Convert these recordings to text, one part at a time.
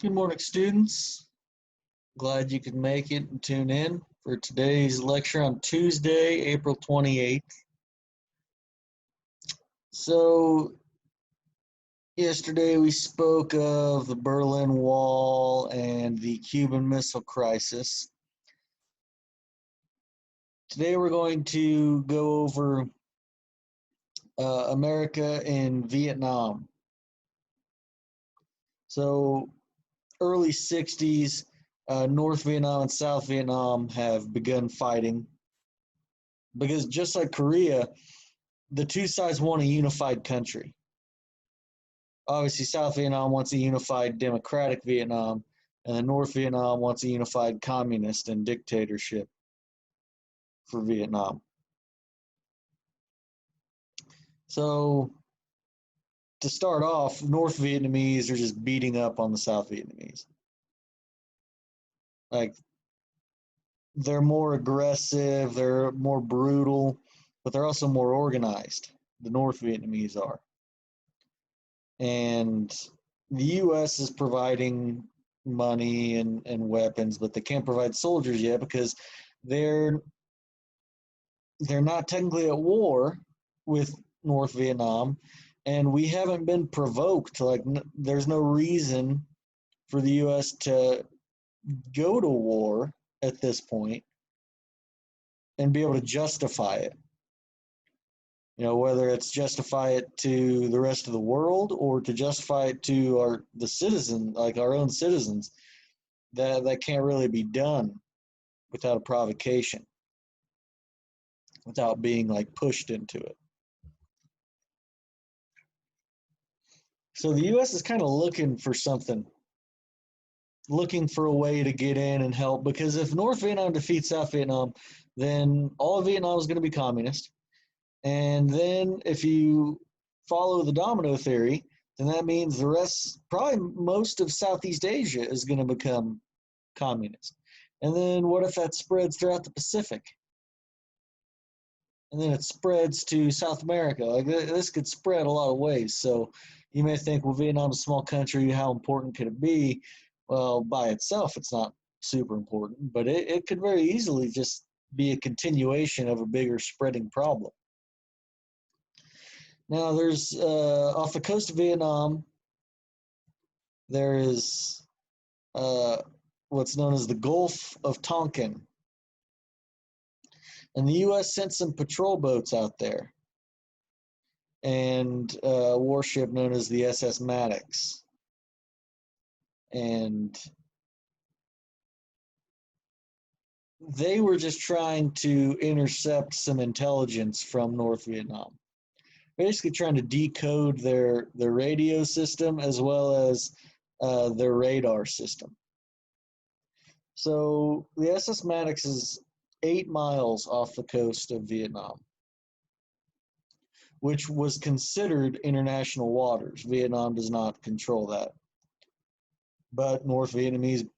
Good morning, students. Glad you could make it and tune in for today's lecture on Tuesday, April 28th. So, yesterday we spoke of the Berlin Wall and the Cuban Missile Crisis. Today we're going to go over America in Vietnam. So, early 60s, North Vietnam and South Vietnam have begun fighting because just like Korea, the two sides want a unified country. Obviously, South Vietnam wants a unified democratic Vietnam, and the North Vietnam wants a unified communist and dictatorship for Vietnam. So, to start off, North Vietnamese are just beating up on the South Vietnamese. Like, they're more aggressive, they're more brutal, but they're also more organized. The North Vietnamese are. And the U.S. is providing money and weapons, but they can't provide soldiers yet because they're not technically at war with North Vietnam, and we haven't been provoked. Like, there's no reason for the U.S. to go to war at this point and be able to justify it. You know, whether it's justify it to the rest of the world or to justify it to the citizens, like our own citizens, that can't really be done without a provocation, without being like pushed into it. So the U.S. is kind of looking for something, looking for a way to get in and help, because if North Vietnam defeats South Vietnam, then all of Vietnam is going to be communist. And then if you follow the domino theory, then that means the rest, probably most of Southeast Asia is going to become communist. And then what if that spreads throughout the Pacific? And then it spreads to South America. Like, this could spread a lot of ways. So you may think, well, Vietnam's a small country, how important could it be? Well, by itself, it's not super important, but it could very easily just be a continuation of a bigger spreading problem. Now, there's off the coast of Vietnam, there is what's known as the Gulf of Tonkin. And the U.S. sent some patrol boats out there and a warship known as the SS Maddox. And they were just trying to intercept some intelligence from North Vietnam. Basically trying to decode their radio system as well as their radar system. So the SS Maddox is 8 miles off the coast of Vietnam, which was considered international waters. Vietnam does not control that. But North Vietnamese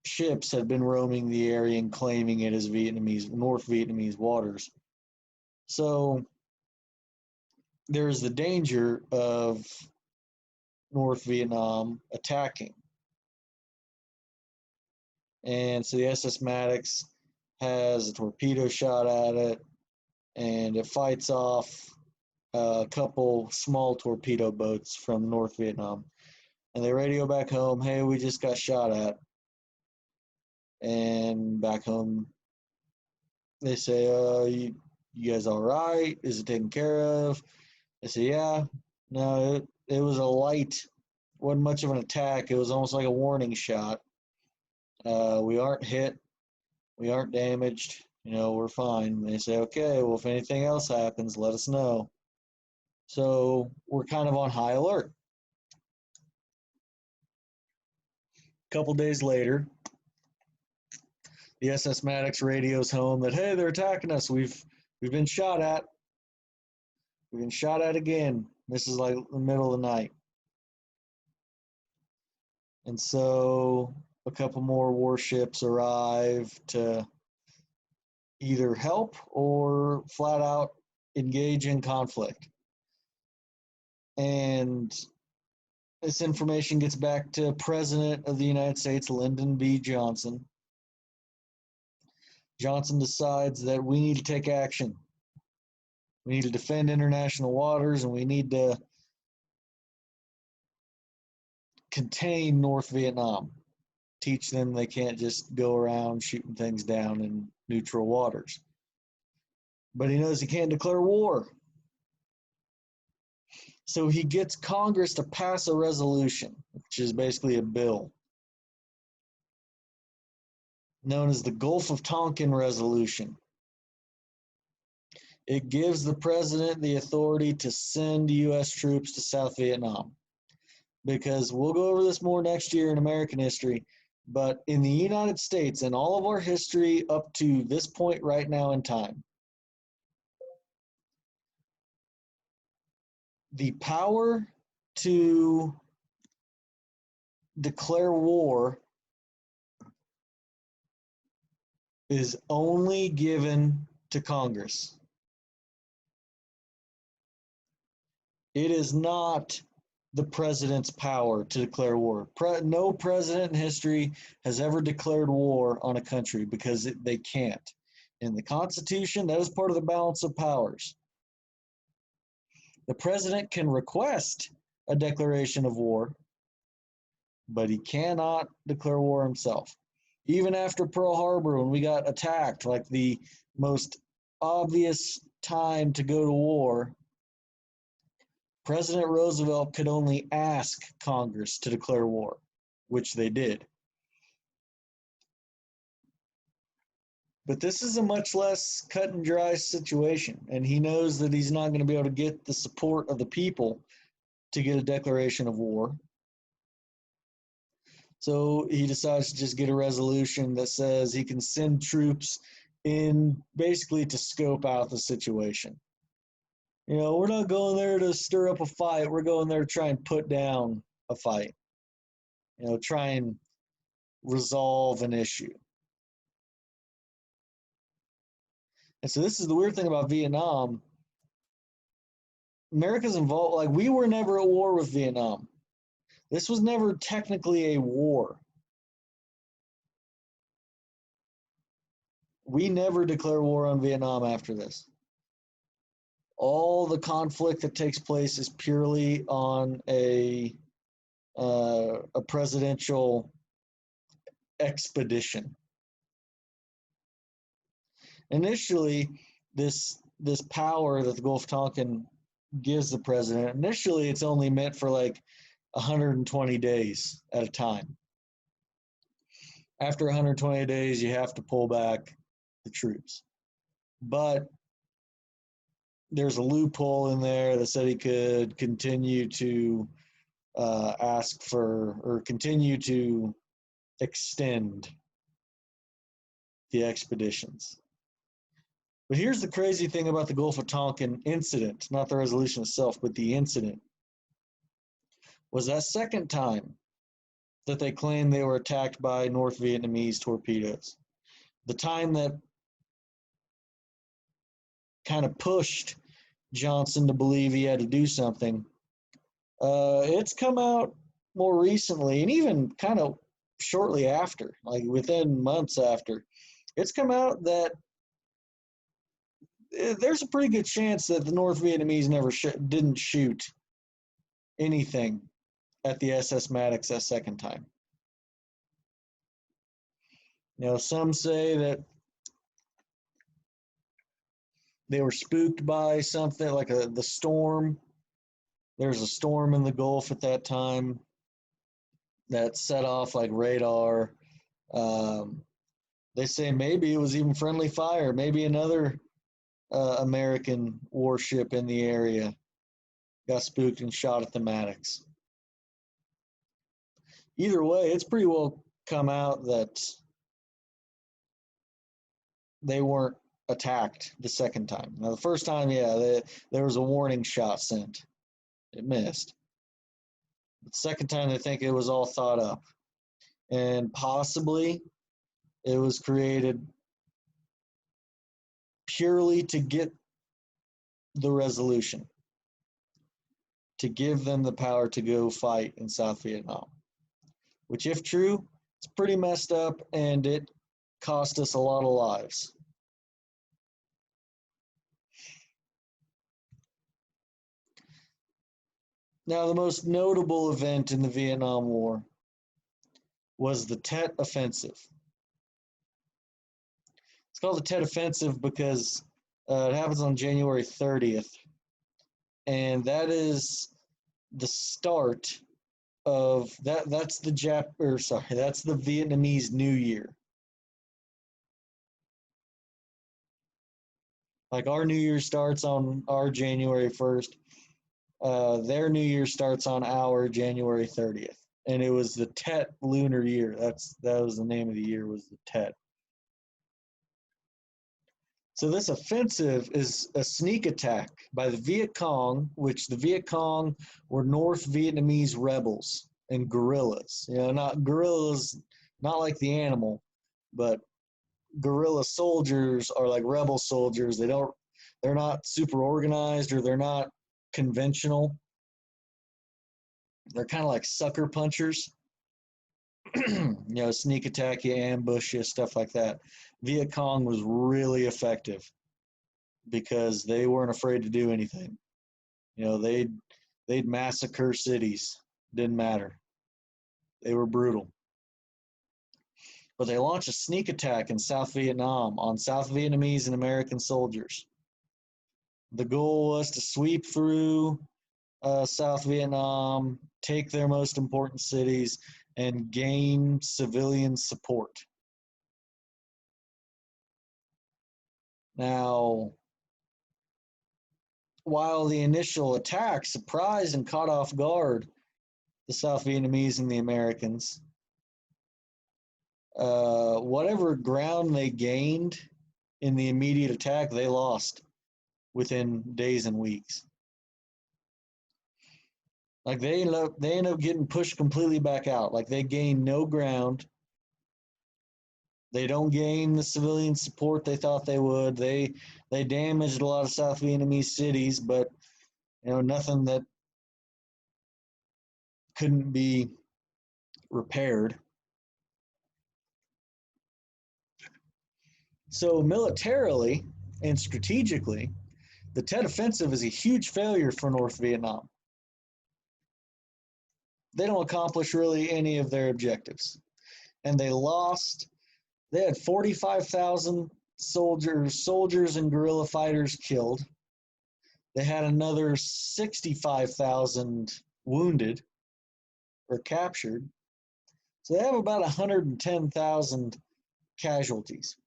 ships had been roaming the area and claiming it as North Vietnamese waters. So there's the danger of North Vietnam attacking. And so the SS Maddox has a torpedo shot at it, and it fights off a couple small torpedo boats from North Vietnam. And they radio back home, hey, we just got shot at. And back home, they say, you guys all right? Is it taken care of? They say, yeah. No, it was a light, wasn't much of an attack. It was almost like a warning shot. We aren't hit. We aren't damaged. You know, we're fine. And they say, okay, well, if anything else happens, let us know. So we're kind of on high alert. A couple days later, the SS Maddox radios home that, hey, they're attacking us. We've been shot at. We've been shot at again. This is like the middle of the night. And so a couple more warships arrive to either help or flat out engage in conflict. And This information gets back to President of the United States, Lyndon B. Johnson. Johnson decides that we need to take action. We need to defend international waters, and we need to contain North Vietnam. Teach them they can't just go around shooting things down in neutral waters. But he knows he can't declare war. So he gets Congress to pass a resolution, which is basically a bill, known as the Gulf of Tonkin Resolution. It gives the president the authority to send U.S. troops to South Vietnam. Because we'll go over this more next year in American history, but in the United States and all of our history up to this point right now in time, the power to declare war is only given to Congress. It is not the president's power to declare war. No president in history has ever declared war on a country because they can't. In the Constitution, that is part of the balance of powers. The president can request a declaration of war, but he cannot declare war himself. Even after Pearl Harbor, when we got attacked, like the most obvious time to go to war, President Roosevelt could only ask Congress to declare war, which they did. But this is a much less cut and dry situation, and he knows that he's not going to be able to get the support of the people to get a declaration of war. So he decides to just get a resolution that says he can send troops in basically to scope out the situation. You know, we're not going there to stir up a fight. We're going there to try and put down a fight. You know, try and resolve an issue. And so this is the weird thing about Vietnam. America's involved, like we were never at war with Vietnam. This was never technically a war. We never declare war on Vietnam after this. All the conflict that takes place is purely on a presidential expedition. Initially, this power that the Gulf of Tonkin gives the president, initially it's only meant for like 120 days at a time. After 120 days, you have to pull back the troops. But there's a loophole in there that said he could continue to ask for or continue to extend the expeditions. But here's the crazy thing about the Gulf of Tonkin incident, not the resolution itself, but the incident, was that second time that they claimed they were attacked by North Vietnamese torpedoes. The time that kind of pushed Johnson to believe he had to do something. It's come out more recently, and even kind of shortly after, like within months after, it's come out that there's a pretty good chance that the North Vietnamese never didn't shoot anything at the SS Maddox that second time. You know, some say that they were spooked by something like the storm. There's a storm in the Gulf at that time that set off like radar. They say maybe it was even friendly fire. Maybe another American warship in the area got spooked and shot at the Maddox. Either way, it's pretty well come out that they weren't attacked the second time. Now, the first time, yeah, there was a warning shot sent. It missed. The second time, they think it was all thought up. And possibly it was created purely to get the resolution. to give them the power to go fight in South Vietnam, which, if true, it's pretty messed up and it cost us a lot of lives. Now, the most notable event in the Vietnam War was the Tet Offensive. It's called the Tet Offensive because it happens on January 30th, and that is the start of that. That's the that's the Vietnamese New Year. Like our New Year starts on our January 1st. Their New Year starts on our January 30th, and it was the Tet lunar year. That was the name of the year, was the Tet. So this offensive is a sneak attack by the Viet Cong, which the Viet Cong were North Vietnamese rebels and guerrillas. Not guerrillas, not like the animal, but guerrilla soldiers are like rebel soldiers. They're not super organized, or they're not conventional. They're kind of like sucker punchers. Sneak attack you, ambush you, stuff like that. Viet Cong was really effective because they weren't afraid to do anything. They'd massacre cities. Didn't matter. They were brutal. But they launched a sneak attack in South Vietnam on South Vietnamese and American soldiers. The goal was to sweep through South Vietnam, take their most important cities, and gain civilian support. Now, while the initial attack surprised and caught off guard the South Vietnamese and the Americans, whatever ground they gained in the immediate attack, they lost within days and weeks. Like they end up getting pushed completely back out. Like they gain no ground. They don't gain the civilian support they thought they would. They damaged a lot of South Vietnamese cities, but nothing that couldn't be repaired. So militarily and strategically, the Tet Offensive is a huge failure for North Vietnam. They don't accomplish really any of their objectives. And they lost. They had 45,000 soldiers and guerrilla fighters killed. They had another 65,000 wounded or captured. So they have about 110,000 casualties.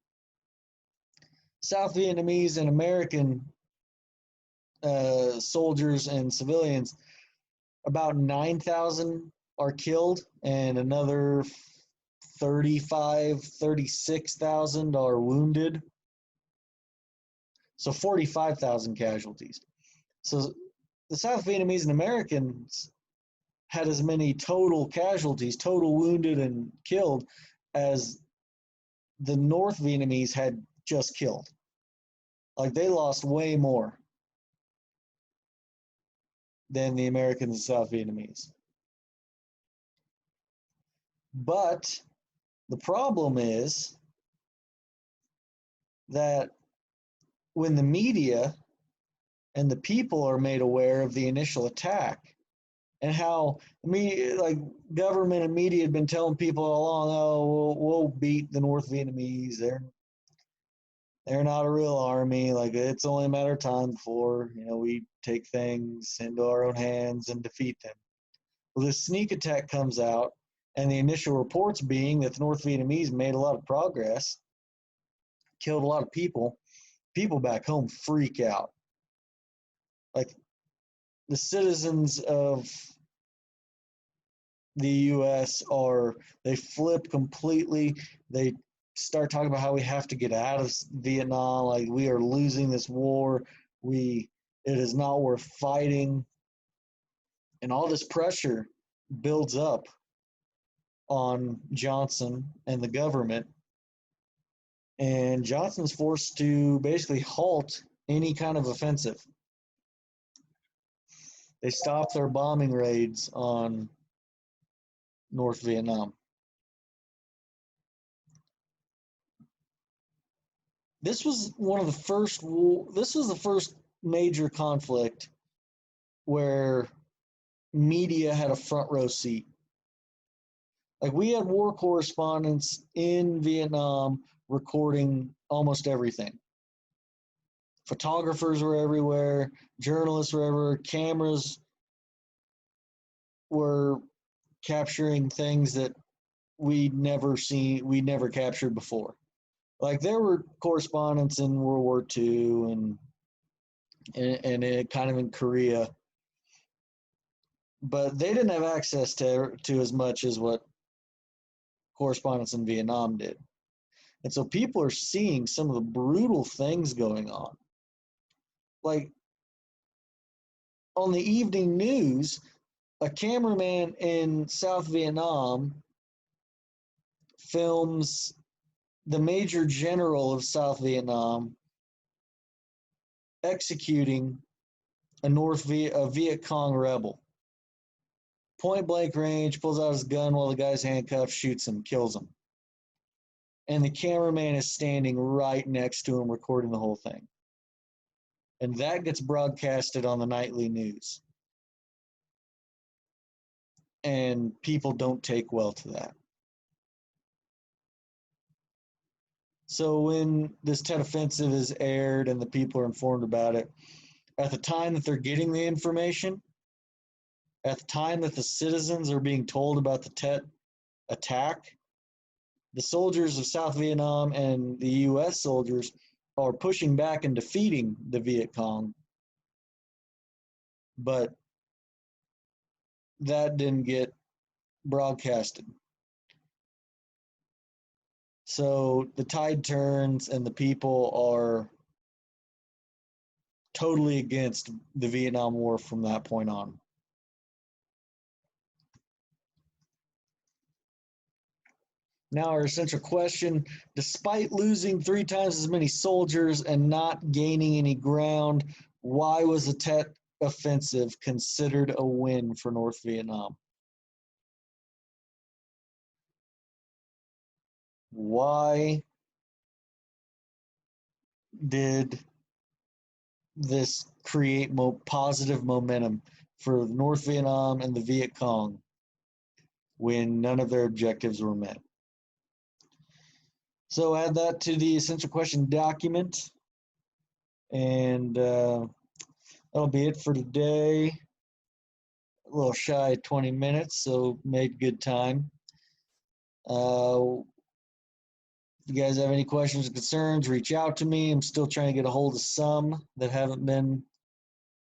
South Vietnamese and American soldiers and civilians, about 9,000 are killed, and another 36,000 are wounded. So 45,000 casualties. So the South Vietnamese and Americans had as many total casualties, total wounded and killed, as the North Vietnamese had just killed. Like they lost way more than the Americans and South Vietnamese. But the problem is that when the media and the people are made aware of the initial attack and how government and media had been telling people all along, oh, we'll beat the North Vietnamese. They're not a real army. Like it's only a matter of time before we take things into our own hands and defeat them. Well, this sneak attack comes out, and the initial reports being that the North Vietnamese made a lot of progress, killed a lot of people. People back home freak out. Like the citizens of the U.S. they flip completely. They start talking about how we have to get out of Vietnam. Like we are losing this war. It is not worth fighting. And all this pressure builds up on Johnson and the government. And Johnson's forced to basically halt any kind of offensive. They stopped their bombing raids on North Vietnam. This was one of the first. This was the first major conflict where media had a front row seat. Like, we had war correspondents in Vietnam recording almost everything. Photographers were everywhere, journalists were everywhere, cameras were capturing things that we'd never captured before. Like, there were correspondents in World War II and it kind of in Korea, but they didn't have access to as much as what correspondents in Vietnam did. And so people are seeing some of the brutal things going on. Like, on the evening news, a cameraman in South Vietnam films the Major General of South Vietnam executing a Viet Cong rebel. Point blank range, pulls out his gun while the guy's handcuffed, shoots him, kills him. And the cameraman is standing right next to him recording the whole thing. And that gets broadcasted on the nightly news. And people don't take well to that. So when this Tet Offensive is aired and the people are informed about it, at the time that they're getting the information, at the time that the citizens are being told about the Tet attack, the soldiers of South Vietnam and the U.S. soldiers are pushing back and defeating the Viet Cong. But that didn't get broadcasted. So the tide turns and the people are totally against the Vietnam War from that point on. Now, our essential question: despite losing 3 times as many soldiers and not gaining any ground, why was the Tet Offensive considered a win for North Vietnam? Why did this create positive momentum for North Vietnam and the Viet Cong when none of their objectives were met? So add that to the essential question document, and that'll be it for today. A little shy of 20 minutes, so made good time. If you guys have any questions or concerns, reach out to me. I'm still trying to get a hold of some that haven't been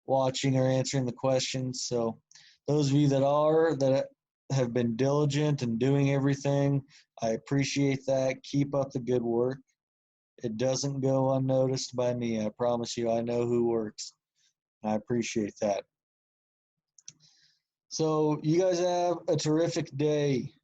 watching or answering the questions. So those of you that have been diligent and doing everything, I appreciate that. Keep up the good work. It doesn't go unnoticed by me. I promise you, I know who works. I appreciate that. So you guys have a terrific day.